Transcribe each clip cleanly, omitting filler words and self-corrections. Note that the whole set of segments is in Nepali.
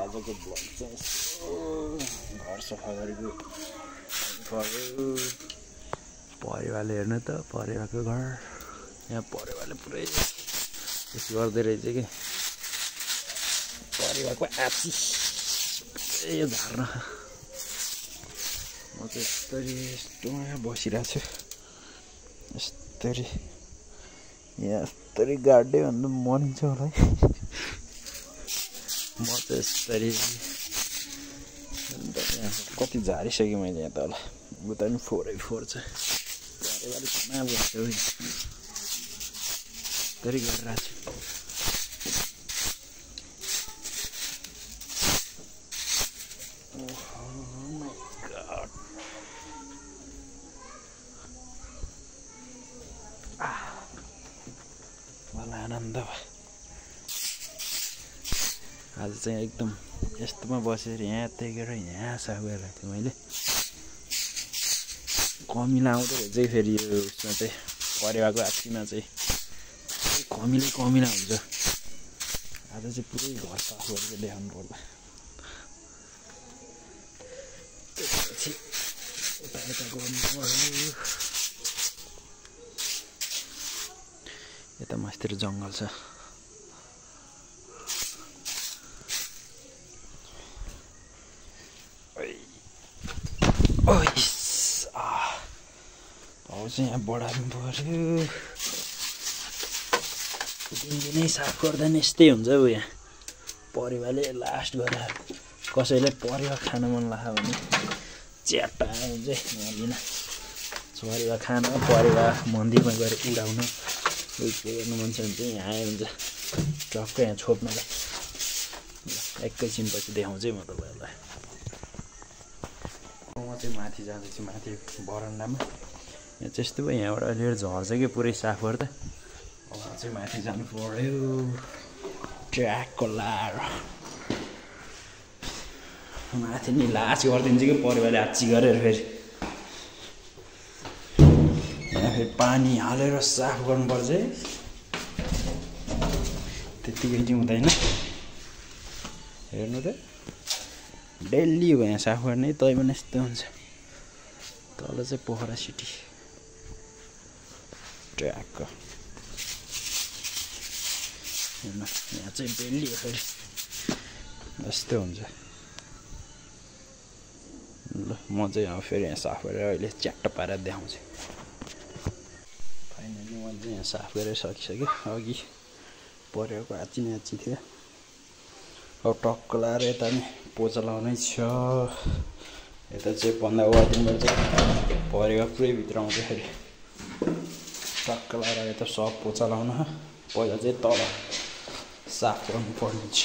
आजको ब्लग चाहिँ घर सफा गरेको पऱ्यो। परेवाले हेर्नु त परेवाको घर यहाँ परेवाले पुरै यस गर्दै रहेछ कि परेवाको आची पुरै झार्न। म चाहिँ यस्तोमा बसिरहेको छु यस्तरी यहाँ यस्तरी गाड्दै भन्दा मरिन्छ होला है। म चाहिँ यस्तरी कति झारिसकेँ मैले यहाँ तल उता पनि 4x4 छ परेवाले कहाँ बस्छ यस्तरी गरिरहेको छु। मलाई आनन्द भयो आज चाहिँ एकदम यस्तोमा बसेर यहाँ टेकेर यहाँ साफ गरेको थिएँ मैले। कमिला आउँदो रहेछ फेरि यो उसमा चाहिँ परेवाको आँखीमा चाहिँ कमिला हुन्छ। आज चाहिँ पुरै घर साफ गरेर देखाउनु पर्ला। त्यसपछि यता गर्नु पर्यो। यता मास्तिर जङ्गल छ। अब चाहिँ यहाँ बढार्नु पर्यो। दिनदिनै साफ गर्दा नि यस्तै हुन्छ हौ। यहाँ परेवाले लास्ट गरेर कसैले परेवा खान मन लाग्यो भने च्याटा हुन्छ यहाँनिर परेवा खान परेवा मन्दिरमा गएर उडाउन उयो गर्नु मन छ भने चाहिँ यहाँ आयो हुन्छ टक्कै यहाँ छोप्नलाई। एकैछिनपछि देखाउँछु म तपाईँहरूलाई। म चाहिँ माथि जाँदैछु माथि बरन्डामा। यहाँ चाहिँ यस्तो भयो यहाँबाट अलिअलि झर्छ कि पुरै साफ गर्दा। अब चाहिँ माथि जानु पर्यो ट्र्याकको लाएर माथि नि लास गरिदिन्छ कि परेवाले आची गरेर फेरि यहाँ फेरि पानी हालेर साफ गर्नुपर्छ है। त्यत्तिकै चाहिँ हुँदैन हेर्नु त डेली हो यहाँ साफ गर्ने तै पनि यस्तो हुन्छ। तल चाहिँ पोखरा सिटी ट्र्याकको हेर्नु यहाँ चाहिँ डेली हो फेरि यस्तो हुन्छ। ल म चाहिँ अब फेरि यहाँ साफ गरेर अहिले च्याट्ट पारेर देखाउँछु। फाइनली मैले चाहिँ यहाँ साफ गरेर सकिसकेँ। अघि परेको आची थियो। अब टक्क लाएर यता नि पोचा लाउनै छ। यता चाहिँ बन्दा गरिदिनुपर्छ परेको पुरै भित्र आउँछ फेरि टक्क लाएर यता सब पोचा लाउन। पहिला चाहिँ तल साफ गर्नुपर्ने छ।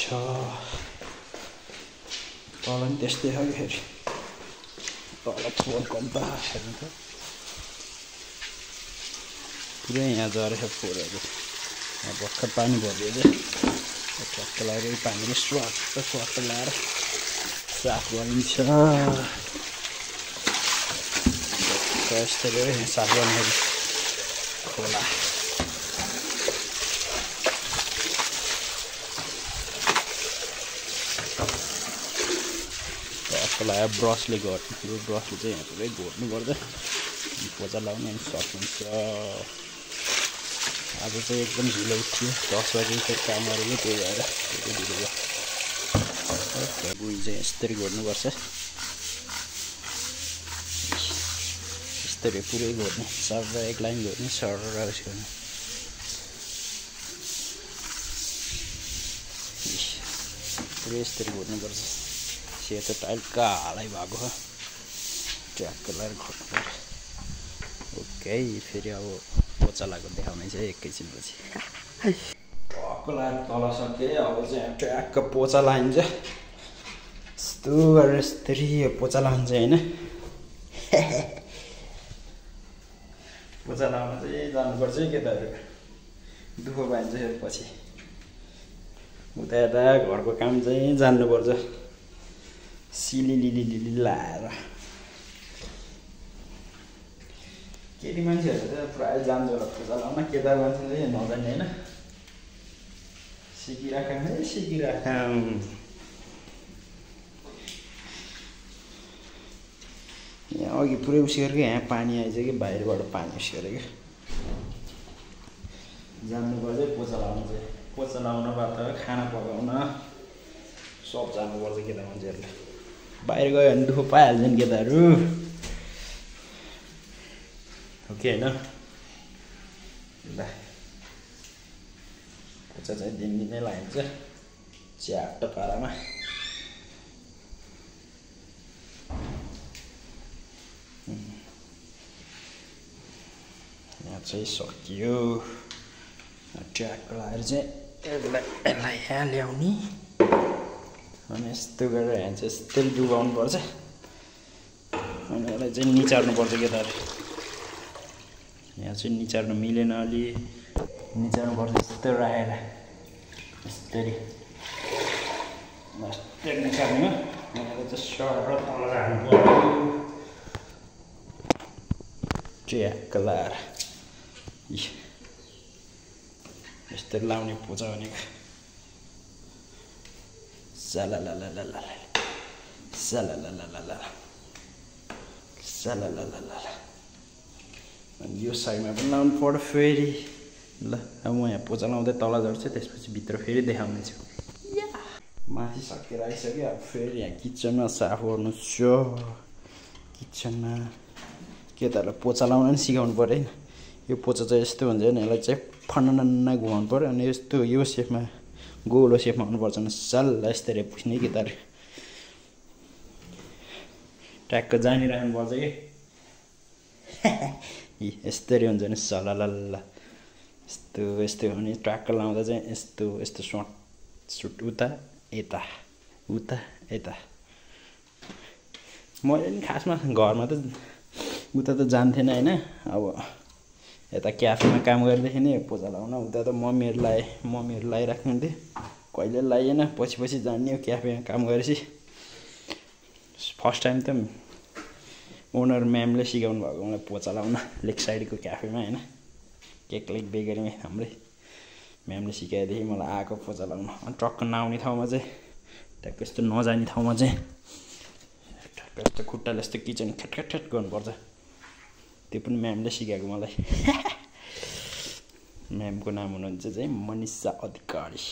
तल पनि त्यस्तै छ कि फेरि तल फोहोर कम्पा हेर्नु त पुरै यहाँ झरेछ फोहोरहरू। यहाँ भर्खर पानी भरिदिएछ टक्क लगाएर पानीले स्वाट लगाएर साफ गरिन्छ। यस्तरी साफ गर्दाखेरि खोला टक्क लगाएर ब्रसले गर्नु। यो ब्रसले चाहिँ यहाँ पुरै घोट्नुपर्छ पोचा लगाउने अनि सकिन्छ। आज चाहिँ एकदम ढिलो उठ्यो 10 बजी चाहिँ काम गरेको त्यही भएर ढिलो भयो। बुढी चाहिँ यस्तरी घोट्नुपर्छ यस्तरी पुरै घोट्ने सर एक लाइन घोट्ने सर गर्ने पुरै यस्तरी घोट्नुपर्छ। सेतो टाइल कालै भएको हो ट्र्याकको लगाएर घोट्नु पर्यो। ओके फेरि अब पोचा लगाएको देखाउने चाहिँ एकैछिनपछि टक्क लगाएर तल सकेँ। अब चाहिँ ट्र्याकको पोचा लगाइन्छ यस्तो गरेर यस्तरी पोचा लगाउँछ होइन। पोचा लगाउन चाहिँ जानुपर्छ है केटाहरू दुःख पाइन्छ पछि उता यता घरको काम चाहिँ जान्नुपर्छ सिलिलिलिलिलि लाएर। केटी मान्छेहरू त प्रायः जान्छ होला पोचा लगाउन केटा मान्छे चाहिँ नजाने होइन। सिकिराख अघि पुरै उस गरेको यहाँ पानी आइज कि बाहिरबाट पानी उस गरेको जान्नुपर्छ पोचा लाउनु चाहिँ पोचा लाउनबाट खाना पकाउन सब जानुपर्छ केटा मान्छेहरूले बाहिर गयो भने दुःख पाइहाल्छन् केटाहरू हो कि होइन ल पोचा चाहिँ दिनदिनै लगाइन्छ च्याट्ट पारामा यहाँ चाहिँ सकियो ट्र्याक लगाएर चाहिँ यसलाई यहाँ ल्याउने अनि यस्तो गरेर यहाँ चाहिँ यस्तै डुबाउनु पर्छ अनि यसलाई चाहिँ निचार्नुपर्छ केटाहरू यहाँ चाहिँ निचार्नु मिलेन अलि निचार्नुपर्छ यस्तो राखेर यस्तरी यस्तरी निचार्ने हो यहाँ चाहिँ सर तल राख्नु पर्यो ट्र्याक लगाएर यस्तरी लाउने पोचा भनेको सालालालालाला सालालालाला सालालालाला अनि यो साइडमा पनि लाउनु पर्यो फेरि ल अब म यहाँ पोचा लाउँदै तल झर्छु त्यसपछि भित्र फेरि देखाउने छु माथि सकेर आइसक्यो अब फेरि यहाँ किचनमा साफ गर्नु छ किचनमा केटाहरूलाई पोचा लाउन पनि सिकाउनु पर्यो होइन यो पोचा चाहिँ यस्तो हुन्छ नि यसलाई चाहिँ फन्नन्न घुमाउनु पर्यो अनि यस्तो यो सेपमा गोलो सेपमा हुनुपर्छ नि सल्ला यस्तरी पुस्ने केटाहरू ट्याक्क जानिराख्नुपर्छ कि यस्तरी हुन्छ नि सल्लाह यस्तो यस्तो हो नि ट्याक्क लाउँदा चाहिँ यस्तो यस्तो सुट उता यता उता यता मैले नि खासमा घरमा त उता त जान्थेन होइन अब यता क्याफेमा काम गरेदेखि नै पोचा लाउन उता त मम्मीहरू लगाइराख्नुहुन्थ्यो कहिले लगाइएन पछि जान्ने हो क्याफेमा काम गरेपछि फर्स्ट टाइम त ओनर म्यामले सिकाउनु भएको मलाई पोचा लाउन लेक साइडको क्याफेमा होइन केक लेक बेकरीमा हाम्रै म्यामले सिकाएदेखि मलाई आएको पोचा लाउन अनि टक्क नआउने ठाउँमा चाहिँ ट्याक्क यस्तो नजाने ठाउँमा चाहिँ ट्याक्क यस्तो खुट्टाले यस्तो किचन खटखट गर्नुपर्छ त्यो पनि म्यामले सिकाएको मलाई म्यामको नाम हुनुहुन्छ चाहिँ मनिषा अधिकारी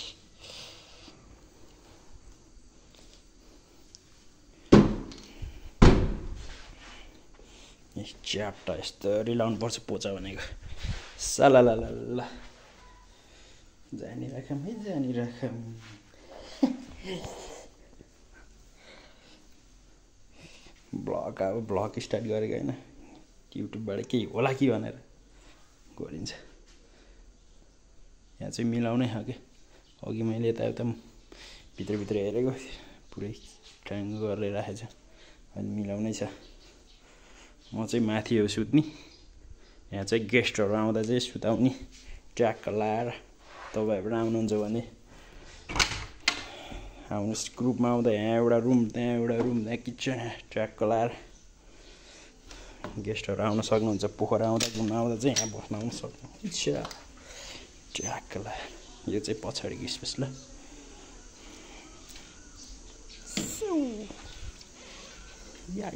च्याप्टा यस्तरी लाउनुपर्छ पोचा भनेको सालालाला जानिराखौँ है जानिराखौँ ब्लग स्टार्ट गरेको होइन युट्युबबाट केही होला कि भनेर गरिन्छ यहाँ चाहिँ मिलाउनै खालको अघि मैले यता भित्रभित्र हेरेको पुरै ट्राइङ गरेर राखेको छ अहिले मिलाउनै छ म चाहिँ माथि हो सुत्ने यहाँ चाहिँ गेस्टहरू आउँदा चाहिँ सुताउने ट्र्याक लाएर तपाईँहरू पनि आउनुहुन्छ भने आउनुहोस् ग्रुपमा आउँदा यहाँ एउटा रुम त्यहाँ एउटा रुम त्यहाँ किचन ट्र्याक लाएर गेस्टहरू आउन सक्नुहुन्छ पोखरा आउँदा घुम्न आउँदा चाहिँ यहाँ बस्न आउन सक्नुहुन्छ ट्र्याक लाएर यो चाहिँ पछाडिको स्पेस ल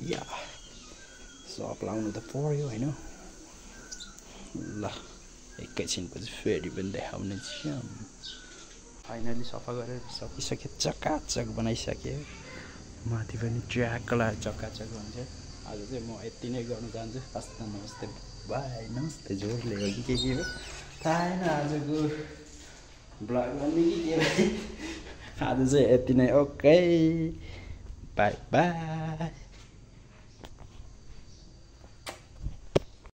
या सप लाउनु त पर्यो होइन ल एकैछिनपछि फेरि पनि देखाउने छु फाइनली सफा गरेर सकिसक्यो चकाचक बनाइसक्यो माथि पनि ट्र्याक लगाएर चकाचक हुन्छ आज चाहिँ म यति नै गर्न चाहन्छु हस्त नमस्ते बाई नमस्ते जोरले हो कि के हो थाहा छैन आजको ब्लग भन्ने कि के आज चाहिँ यति नै ओके बाई बाई